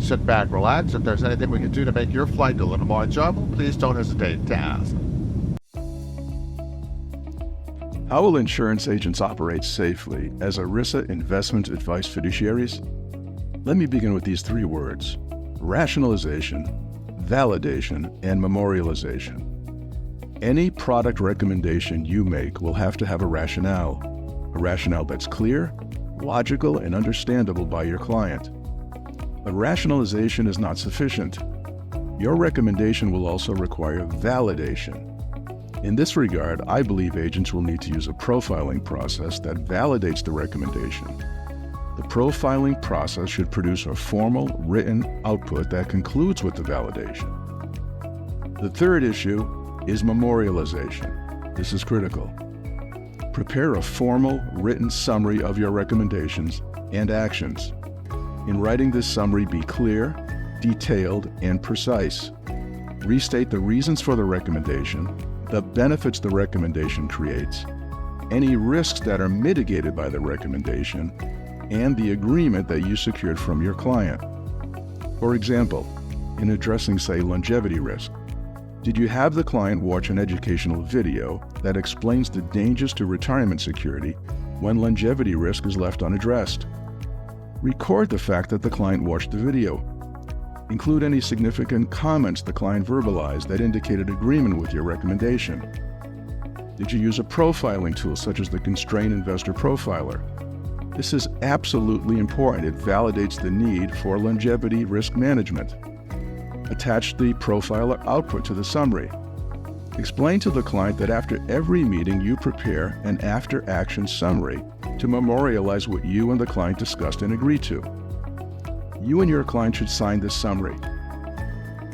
Sit back, relax. If there's anything we can do to make your flight a little more enjoyable, please don't hesitate to ask. How will insurance agents operate safely as ERISA investment advice fiduciaries? Let me begin with these three words: rationalization, validation, and memorialization. Any product recommendation you make will have to have a rationale that's clear, logical, and understandable by your client. But rationalization is not sufficient. Your recommendation will also require validation. In this regard, I believe agents will need to use a profiling process that validates the recommendation. The profiling process should produce a formal, written output that concludes with the validation. The third issue is memorialization. This is critical. Prepare a formal, written summary of your recommendations and actions. In writing this summary, be clear, detailed, and precise. Restate the reasons for the recommendation, the benefits the recommendation creates, any risks that are mitigated by the recommendation, and the agreement that you secured from your client. For example, in addressing, say, longevity risk, did you have the client watch an educational video that explains the dangers to retirement security when longevity risk is left unaddressed? Record the fact that the client watched the video. Include any significant comments the client verbalized that indicated agreement with your recommendation. Did you use a profiling tool such as the Constrained Investor Profiler? This is absolutely important. It validates the need for longevity risk management. Attach the profiler output to the summary. Explain to the client that after every meeting you prepare an after-action summary to memorialize what you and the client discussed and agreed to. You and your client should sign this summary.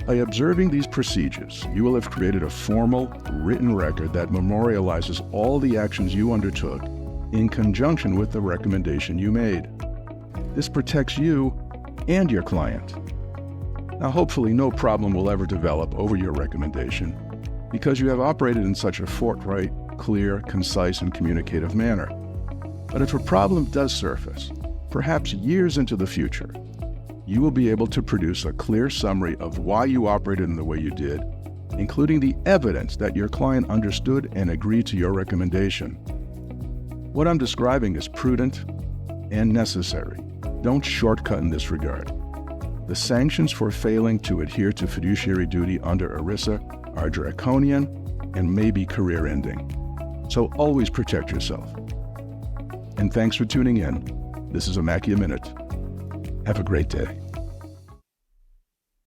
By observing these procedures, you will have created a formal, written record that memorializes all the actions you undertook in conjunction with the recommendation you made. This protects you and your client. Now, hopefully no problem will ever develop over your recommendation because you have operated in such a forthright, clear, concise, and communicative manner. But if a problem does surface, perhaps years into the future, you will be able to produce a clear summary of why you operated in the way you did, including the evidence that your client understood and agreed to your recommendation. What I'm describing is prudent and necessary. Don't shortcut in this regard. The sanctions for failing to adhere to fiduciary duty under ERISA are draconian and may be career-ending. So always protect yourself. And thanks for tuning in. This is a Macchia Minute. Have a great day.